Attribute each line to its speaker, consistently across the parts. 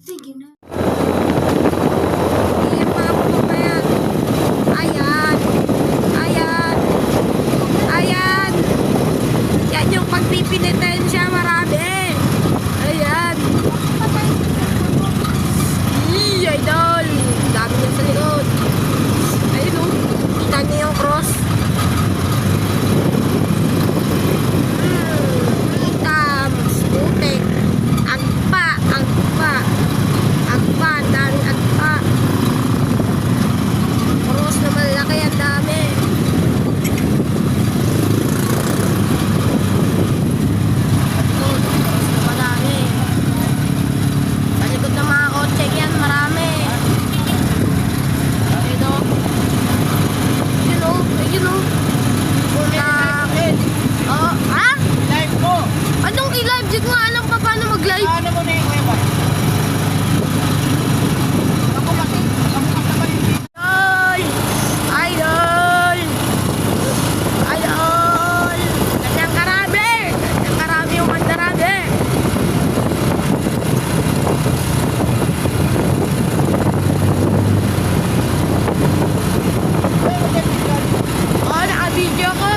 Speaker 1: Sige na. Ayan mga kababayan. Ayan. Ayan. Ayan. Yan yung pagpipinitin siya marami. Ayan. Idol. Dami niya sa likod. Ayun o. Kita niya yung cross. Itam. Sputek. Agpa. Agpa. Agpa. Ang daming agpa. Cross na malaki. Ang dami. Cross na marami. Sa likod ng mga kotse yan marami. Ayun o. Ayun o. Ayun o. Oo. Ha?
Speaker 2: Live mo!
Speaker 1: Anong i-live? Di ko nga alam pa paano mag-live.
Speaker 2: Ano mo na yung kuya ba? Ako makasabay yung video.
Speaker 1: Idol! Idol! Idol! Ganyang karami! Ganyang karami yung mandarami! Oh, naka-video ko!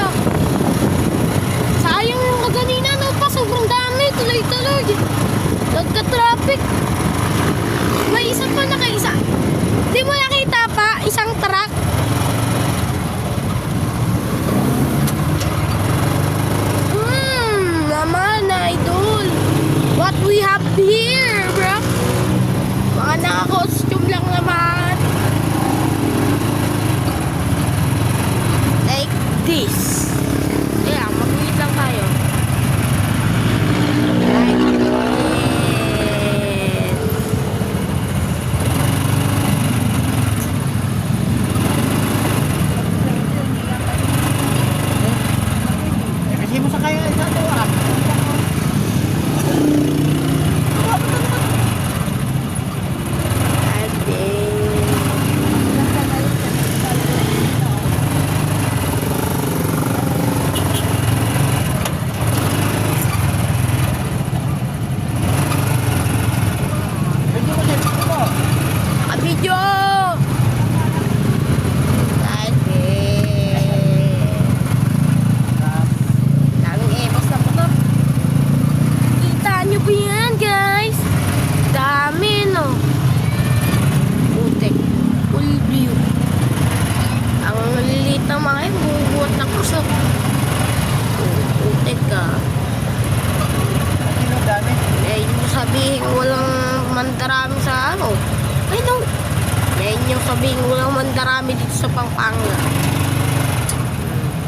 Speaker 1: Sayang yung kaganina, no? Pa, sobrang dami. Tuloy-tuloy. Nagka-traffic. May isa pa nakaisa. Di mo nakita pa? Isang truck. Naman, idol. What we have here, bro? Mga naka-costume lang naman. Like this. Kaya, mag-wait lang tayo. Like this.
Speaker 2: Kasi mo sa kayo sa ito ah.
Speaker 1: Like this.
Speaker 2: Video mo sa video mo.
Speaker 1: Video! Like this. Daming epos na motor. Kita nyo po yan, guys. Dami, no? Putek. Full view. Ang maliliit na mga yun, bubuhat na kusok. Putek ka.
Speaker 2: Ano dami?
Speaker 1: Eh, yung sabihin walang mandarami sa ano. I know. Yan yung sabihin walang mandarami dito sa Pampanga.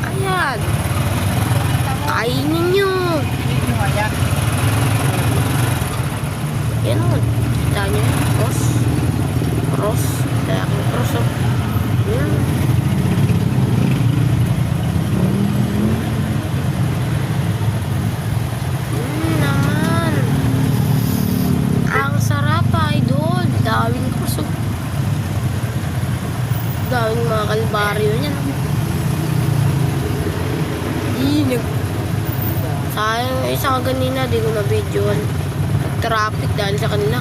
Speaker 1: Ayan. Kainin nyo.
Speaker 2: Video mo yan.
Speaker 1: Yan o. Kita nyo. Cross. Cross. Kaya akong cross o. Yan. Naman. Ang sarap, idol. Daming cross o. Daming mga kalbaryo niyan. Sayang, isa kanina, di ko na-videoan. Traffic dahil sa kanila.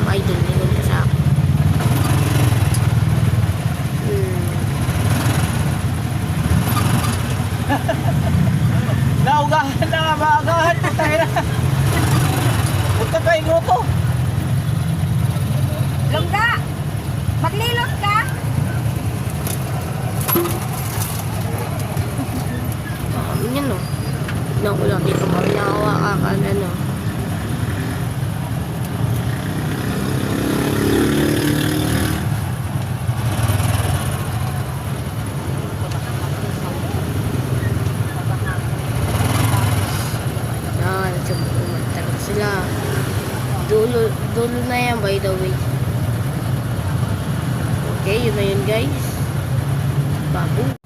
Speaker 1: Idol, lingon ka sa akin.
Speaker 2: Naugahan na nga, maagahan. Putay na. Punta pa yung to.
Speaker 3: Lungga! Maglilot ka?
Speaker 1: Yan o. Tignan ko lang dito. Makinahawakan ano. Yan. Talaga sila. Dulo na yan, by the way. Okay, yun na yun, guys. Bago.